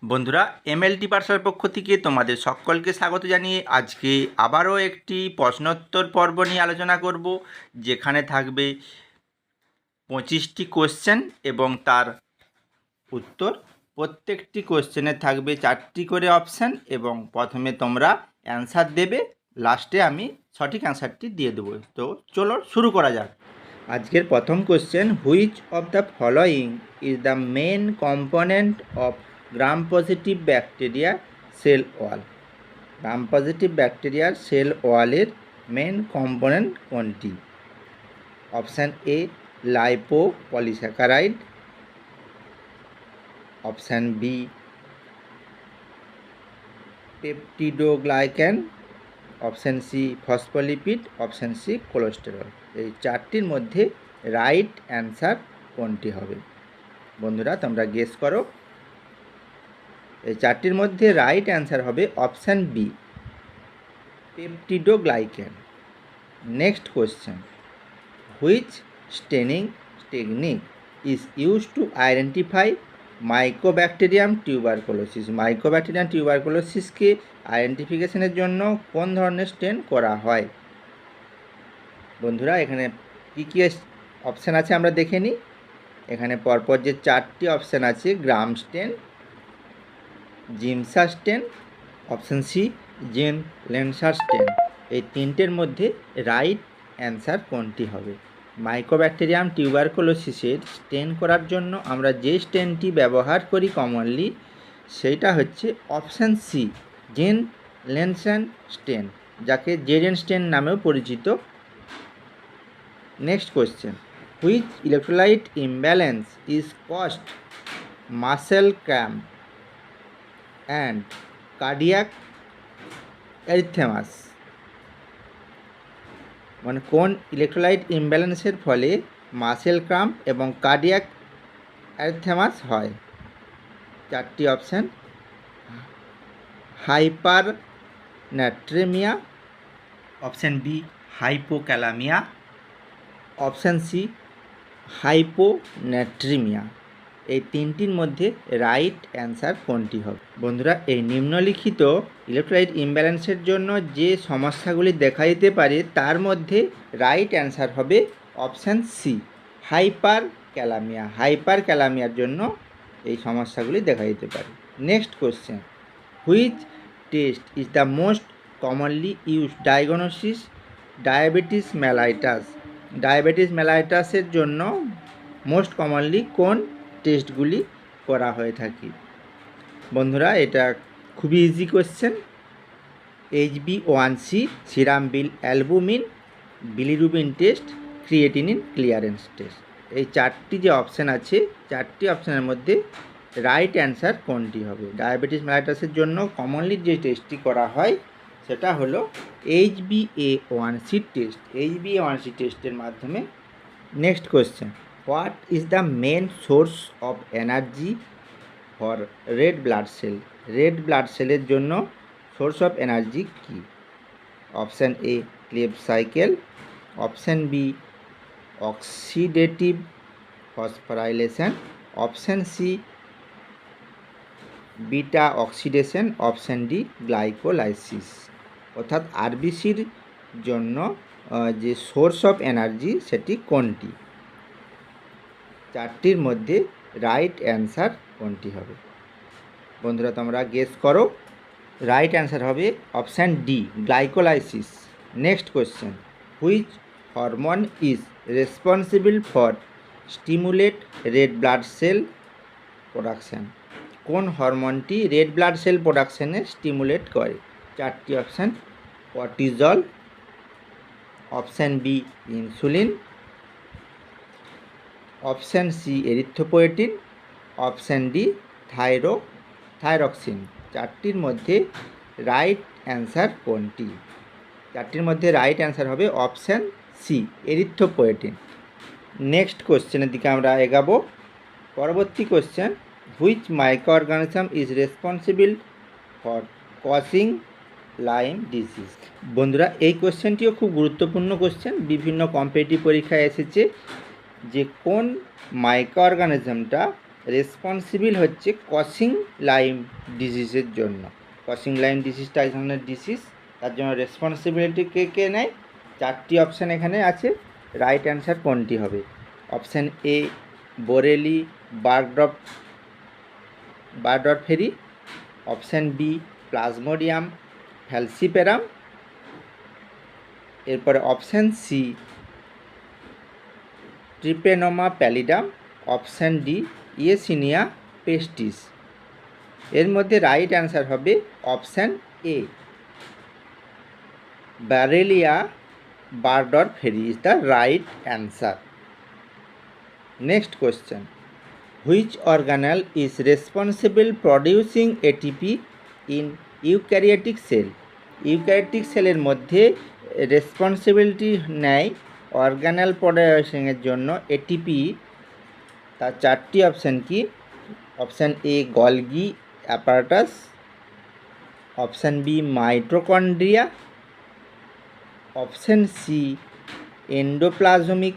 বন্ধুরা, এমএলটি পাঠশালার পক্ষ থেকে তোমাদের সকলকে স্বাগত জানিয়ে আজকে আবারও একটি প্রশ্নোত্তর পর্ব নিয়ে আলোচনা করব, যেখানে থাকবে 25টি কোশ্চেন এবং তার উত্তর। প্রত্যেকটি কোশ্চেনে থাকবে 4টি করে অপশান এবং প্রথমে তোমরা অ্যান্সার দেবে, লাস্টে আমি সঠিক অ্যান্সারটি দিয়ে দেবো। তো চলো শুরু করা যাক। আজকের প্রথম question, which of the following is the main component of gram positive bacteria cell wall? Gram positive ব্যাকটেরিয়ার সেল ওয়ালের মেন কম্পোনেন্ট কোনটি? Option A lipopolysaccharide, option B peptidoglycan, option C phospholipid, option C cholesterol. এই চারটির মধ্যে right answer কোনটি হবে? বন্ধুরা তোমরা গেস করো। এই চারটির মধ্যে রাইট অ্যান্সার হবে option B peptidoglycan. Next question, which staining technique is use to identify mycobacterium tuberculosis? Mycobacterium টিউবারকুলোসিসকে আইডেন্টিফিকেশনের জন্য কোন ধরনের স্টেন করা হয়? বন্ধুরা এখানে কী কী অপশান আছে আমরা দেখে নিই। এখানে পরপর যে 4টি অপশান আছে, গ্রাম স্টেন, জিমসা স্টেন, অপশান সি জেন লেন্সার স্টেন। এই তিনটের মধ্যে রাইট অ্যান্সার কোনটি হবে? মাইকোব্যাকটেরিয়াম টিউবারকুলোসিসের স্টেন করার জন্য আমরা যে স্টেনটি ব্যবহার করি কমনলি, সেইটা হচ্ছে option C Ziehl Neelsen stain, যাকে জেডেন স্টেন নামেও পরিচিত। Next question, which electrolyte imbalance is caused muscle cramp and cardiac arrhythmias? মানে কোন ইলেকট্রোলাইট ইমব্যালেন্সের ফলে মাসেল ক্র্যাম্প এবং কার্ডিয়াক অ্যারিথেমাস হয়? 4টি option, hypernatraemia, option B hypokalaemia, option C hyponatraemia. এই তিনটির মধ্যে রাইট অ্যান্সার কোনটি হবে? বন্ধুরা এই নিম্নলিখিত ইলেকট্রোলাইট ইমব্যালেন্সের জন্য যে সমস্যাগুলি দেখা দিতে পারে তার মধ্যে রাইট অ্যান্সার হবে অপশান সি হাইপার ক্যালামিয়া। হাইপার ক্যালামিয়ার জন্য এই সমস্যাগুলি দেখা দিতে পারে। Next question, which test is the most commonly use diagnosis diabetes mellitus? Diabetes মেলাইটাসের জন্য মোস্ট কমনলি কোন টেস্টগুলি করা হয়ে থাকে? বন্ধুরা এটা খুবই ইজি কোয়েশ্চেন। HbA1c, সিরাম বিল albumin, bilirubin test, creatinine clearance test. এই 4টি যে অপশান আছে, 4টি অপশানের মধ্যে রাইট অ্যান্সার কোনটি হবে? ডায়াবেটিস মেলাইটাসের জন্য কমনলি যে টেস্টটি করা হয় সেটা হলো HbA1c টেস্ট। HbA1c টেস্টের মাধ্যমে। Next question, what is the main source of energy for red blood cell? Red blood সেলের জন্য সোর্স অফ এনার্জি কী? Option A Krebs cycle, option B oxidative phosphorylation, option C beta oxidation, option D glycolysis. অর্থাৎ আরবিসির জন্য যে source of energy সেটি কোনটি? 4টির মধ্যে রাইট অ্যান্সার কোনটি হবে? বন্ধুরা তোমরা গেস করো। রাইট অ্যান্সার হবে option D glycolysis. Next question, which hormone is responsible for stimulate red blood cell production? কোন হরমোনটি রেড ব্লাড সেল প্রোডাকশানে স্টিমুলেট করে? 4টি option, cortisol, option B insulin, option C erythropoietin, option D thyroxine. 4টির মধ্যে right answer কোনটি? 4টির মধ্যে রাইট অ্যান্সার হবে অপশান সি এরিথ্রোপয়েটিন। নেক্সট কোশ্চেনের দিকে আমরা এগাবো। পরবর্তী question, which microorganism is responsible for causing Lyme disease? বন্ধুরা এই কোশ্চেনটিও খুব গুরুত্বপূর্ণ কোশ্চেন। বিভিন্ন কম্পিটিটিভ পরীক্ষায় এসেছে যে কোন মাইক্রো অর্গানিজমটা রেসপন্সিবল হচ্ছে কসিং লাইম ডিজিজের জন্য। কসিং লাইম ডিজিজটা এক ধরনের ডিজিজ, তার জন্য রেসপন্সিবিলিটি কে কে নেয়? 4টি অপশান এখানে আছে। রাইট অ্যান্সার কোনটি হবে? Option A Borrelia burgdorferi, option B Plasmodium falciparum, এরপরে option C Treponema pallidum, option D Yersinia pestis. এর মধ্যে রাইট অ্যান্সার হবে option A Borrelia burgdorferi is the right answer. Next question, which organelle is responsible producing ATP in eukaryotic cell? Eukaryotic সেলের মধ্যে responsibility নেয় organelle প্রডিউসিংয়ের জন্য ATP. তার 4টি option কি? Option A Golgi apparatus, option B mitochondria, option C endoplasmic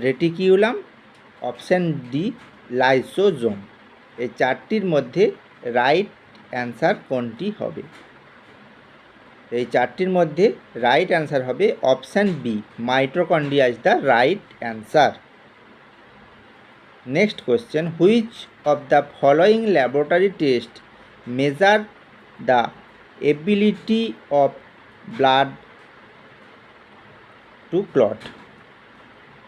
reticulum, option D lysosome. এই 4টির মধ্যে রাইট অ্যান্সার কোনটি হবে? এই 4টির মধ্যে রাইট অ্যান্সার হবে option B mitochondria is the right answer. Next question, which of the following laboratory test measure the ability of blood to clot?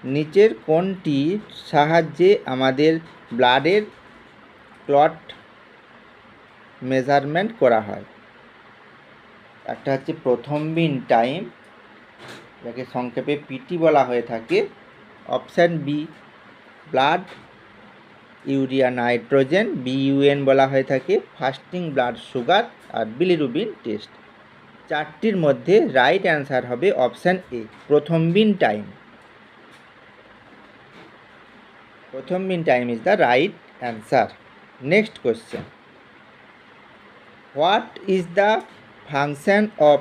নিচের কোনটির সাহায্যে আমাদের ব্লাডের ক্লট মেজারমেন্ট করা হয়? একটা হচ্ছে প্রথমবিন টাইম, যাকে সংক্ষেপে পিটি বলা হয়ে থাকে। Option B blood urea nitrogen, BUN বলা হয়ে থাকে। ফাস্টিং ব্লাড সুগার আর বিলিরুবিন টেস্ট। 4টির মধ্যে রাইট অ্যান্সার হবে option A prothrombin time. Prothrombin time is the right answer. Next question, what is the function of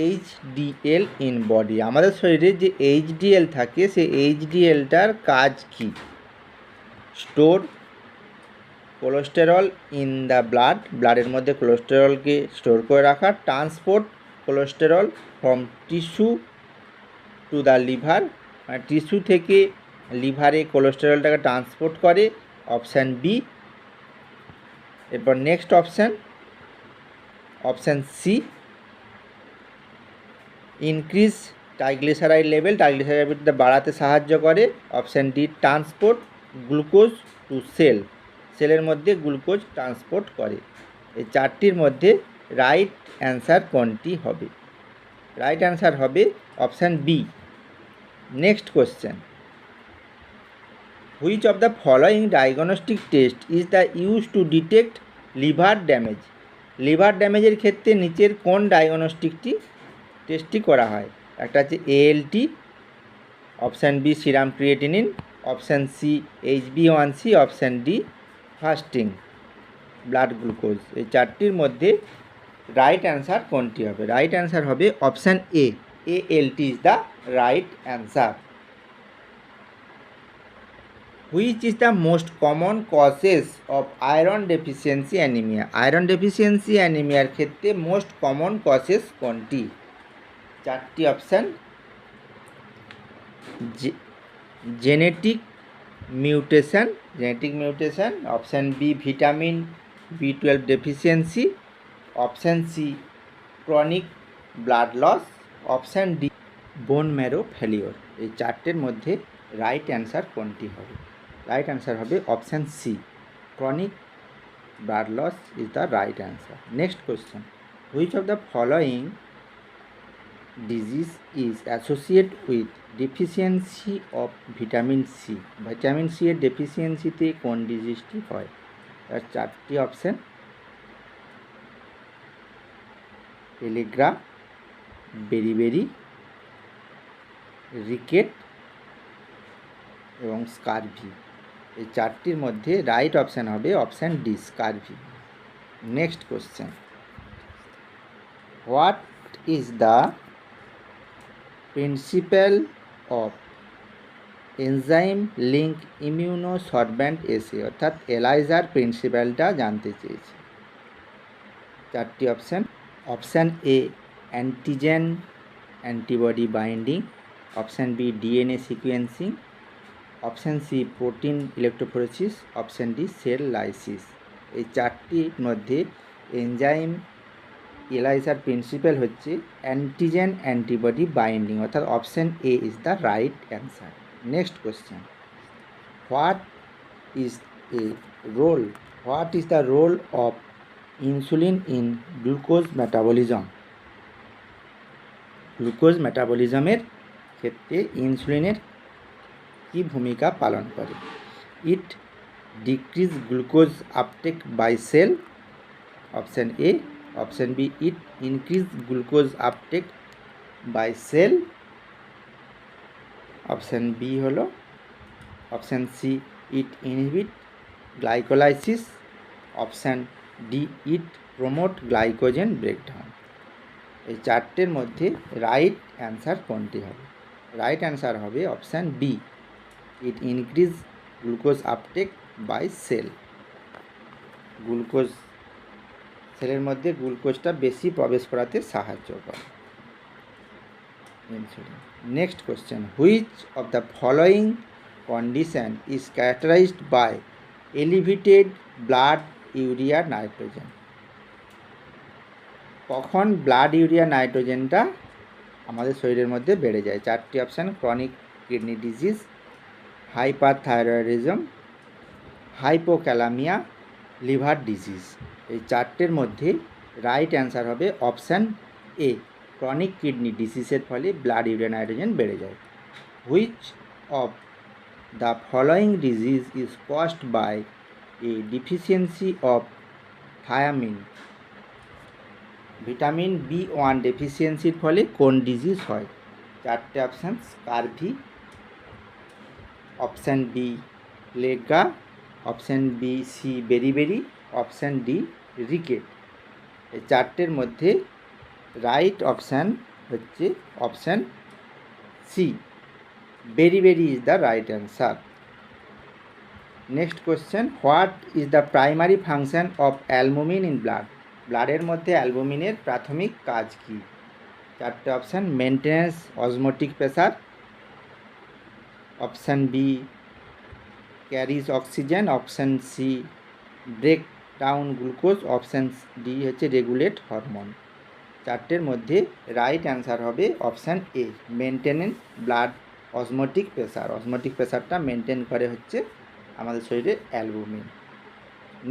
HDL in body? আমাদের শরীরে যে এইচডিএল থাকে সেই এইচডিএলটার কাজ কি? Store cholesterol in the blood, ব্লাডের মধ্যে কোলেস্টেরলকে স্টোর করে রাখা। Transport cholesterol from tissue to the liver, মানে টিস্যু থেকে লিভারে কোলেস্টেরলটাকে ট্রান্সপোর্ট করে। Option B. এরপর next option C increase triglyceride level, ট্রাইগ্লিসারাইডটা বাড়াতে সাহায্য করে। Option D transport glucose to সেলের মধ্যে গ্লুকোজ ট্রান্সপোর্ট করে। এই 4টির মধ্যে রাইট অ্যান্সার কোনটি হবে? রাইট অ্যান্সার হবে option B. Next question, which of the following diagnostic test is the use to detect liver damage? Liver ড্যামেজের ক্ষেত্রে নিচের কোন ডায়াগনস্টিকটি টেস্টটি করা হয়? একটা হচ্ছে ALT, option B serum creatinine, option C HbA1c, option D fasting blood glucose. এই 4টির মধ্যে রাইট অ্যান্সার কোনটি হবে? রাইট অ্যান্সার হবে option A ALT is the right answer. Which is the most common causes of iron deficiency anaemia? Iron deficiency অ্যানিমিয়ার ক্ষেত্রে most common causes কোনটি? 4টি option, genetic mutation, option B vitamin B12 deficiency, option C chronic blood loss, option D bone marrow failure. এই 4টের মধ্যে right answer কোনটি হবে? Right answer হবে option C chronic blood loss is the right answer. Next question, which of the following disease is associate with deficiency of vitamin C? Vitamin C এর ডেফিসিয়েন্সিতে কোন ডিজিজটি হয়? তার 4টি অপশান, পেলেগ্রা, বেরিবেরি, রিকেট এবং scurvy. এই 4টির মধ্যে রাইট অপশান হবে option D scurvy. Next question, what is the principle of enzyme link immunosorbent assay অর্থাৎ এলাইজার প্রিন্সিপালটা জানতে চেয়েছে। 4টি option. Option A antigen antibody binding, option B DNA sequencing, option C protein electrophoresis, option D cell lysis. এই 4টির মধ্যে enzyme এলাইজার প্রিন্সিপাল হচ্ছে অ্যান্টিজেন অ্যান্টিবডি বাইন্ডিং, অর্থাৎ option A is the right answer. Next question, what is the role of insulin in glucose metabolism? Glucose মেটাবলিজমের ক্ষেত্রে ইনসুলিনের কি ভূমিকা পালন করে? It decrease glucose uptake by cell, option A, option B it increase glucose uptake by cell, option B হলো option C it inhibit glycolysis, option D it promote glycogen breakdown. এই 4টের মধ্যে রাইট অ্যান্সার কোনটি হবে? Right answer হবে option B, it increase glucose uptake by cell. Glucose সেলের মধ্যে গ্লুকোজটা বেশি প্রবেশ করাতে সাহায্য করে insulin. Next question, which of the following condition is characterised by elevated blood urea nitrogen? কখন ব্লাড ইউরিয়া নাইট্রোজেনটা আমাদের শরীরের মধ্যে বেড়ে যায়? 4টি option, chronic kidney disease, hyperthyroidism, hypokalaemia, liver disease. এই 4টের মধ্যে রাইট অ্যান্সার হবে অপশান এ, ক্রনিক কিডনি ডিজিজের ফলে ব্লাড ইউরিয়া নাইট্রোজেন বেড়ে যায়। Which of the following disease is caused by a deficiency of thiamine? Vitamin B1 ডেফিসিয়েন্সির ফলে কোন ডিজিজ হয়? 4টে অপশান, স্কারভি, অপশান বি লেগা, option B C beriberi, option D rickets. এই 4টের মধ্যে রাইট অপশান হচ্ছে option C, beriberi is the right answer. Next question, what is the primary function of albumin in blood? ব্লাডের মধ্যে অ্যালবুমিনের প্রাথমিক কাজ কী? 4টে option, maintenance osmotic pressure, option B carries oxygen, option C break down glucose, option D হচ্ছে regulate hormone. 4টের মধ্যে রাইট অ্যান্সার হবে option A, maintenance blood osmotic pressure. Osmotic প্রেসারটা মেনটেন করে হচ্ছে আমাদের শরীরে albumin.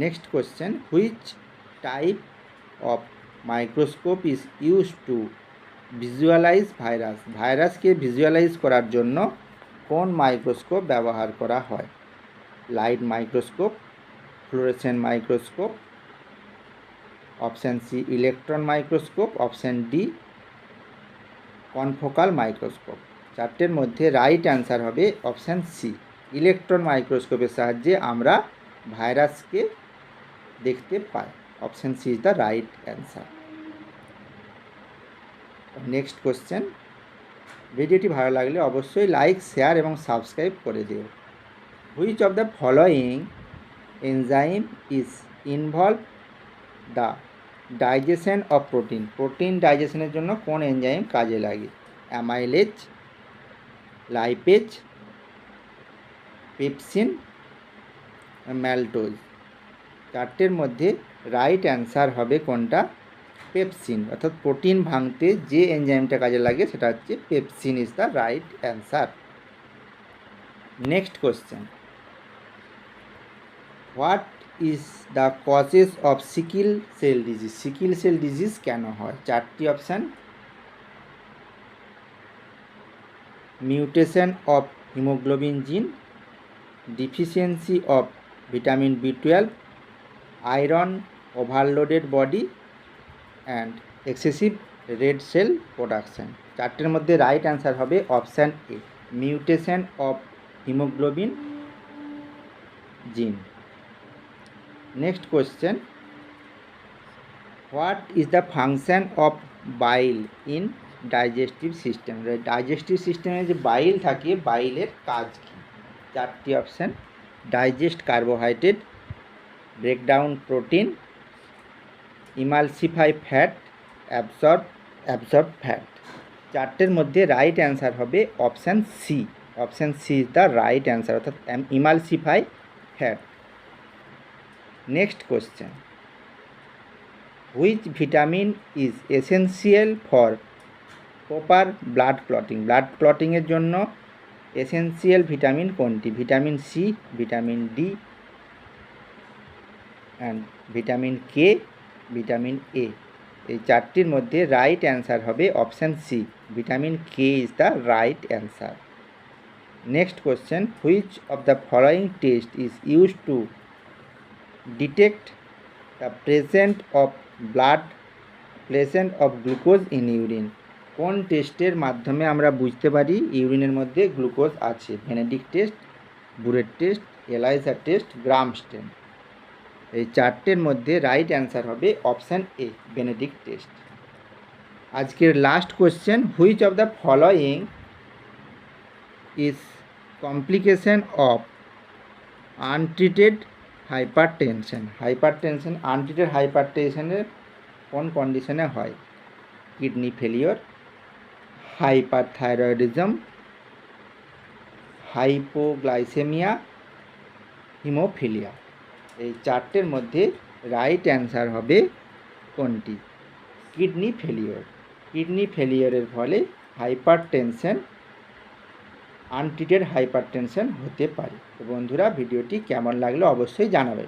Next question, which type of microscope is use to visualise virus? ভাইরাসকে ভিজুয়ালাইজ করার জন্য কোন মাইক্রোস্কোপ ব্যবহার করা হয়? Light microscope, fluorescent microscope, option C electron microscope, option D confocal microscope. 4টের মধ্যে রাইট অ্যান্সার হবে অপশান সি, ইলেকট্রন মাইক্রোস্কোপের সাহায্যে আমরা ভাইরাসকে দেখতে পাই। Option C is the right answer. Next question, ভিডিওটি ভালো লাগলে অবশ্যই লাইক, শেয়ার এবং সাবস্ক্রাইব করে দিও। Which of the following enzyme is involve the digestion of protein? Protein ডাইজেশনের জন্য কোন এনজাইম কাজে লাগে? Amylase, lipase, pepsin, maltose. 4টের মধ্যে রাইট অ্যান্সার হবে কোনটা? পেপসিন, অর্থাৎ প্রোটিন ভাঙতে যে এনজাইমটা কাজে লাগে সেটা হচ্ছে pepsin is the right answer. Next question, what is the causes of sickle cell disease? Sickle cell disease কেন হয়? 4টি option, mutation of haemoglobin gene, deficiency of vitamin B12, iron overloaded body and excessive red cell production. 4টের মধ্যে right answer হবে option A, mutation of haemoglobin gene. Next question, what is the function of bile in digestive system. Digestive সিস্টেমে যে bile থাকে, বাইলের কাজ কী? 4টি option: digest carbohydrate, breakdown protein, emulsify fat, absorb fat. 4টের মধ্যে রাইট অ্যান্সার হবে option C. Option C is the right answer, অর্থাৎ emulsify fat. Next question: which vitamin is essential for proper blood clotting? Blood ক্লটিংয়ের জন্য essential vitamin কোনটি? Vitamin C, vitamin D, and vitamin K, vitamin A. এই 4টির মধ্যে right answer হবে option C, vitamin K is the right answer. Next question: which of the following test is used to detect the present of glucose in urine? কোন টেস্টের মাধ্যমে আমরা বুঝতে পারি ইউরিনের মধ্যে গ্লুকোজ আছে? Benedict test, biuret test, ELISA test, gram stain. এই 4টের মধ্যে রাইট অ্যান্সার হবে অপশান এ, বেনেডিক্ট টেস্ট। আজকের last question: which of the following is complication of untreated hypertension? Untreated হাইপারটেনশনের কোন কন্ডিশনে হয়? Kidney failure, hyperthyroidism, hypoglycaemia, haemophilia. এই 4টের মধ্যে রাইট অ্যান্সার হবে কোনটি? Kidney failure. কিডনি ফেলিওরের ফলে হাইপারটেনশন, আনট্রিটেড হাইপারটেনশন হতে পারে। তো বন্ধুরা, ভিডিওটি কেমন লাগলো অবশ্যই জানাবে।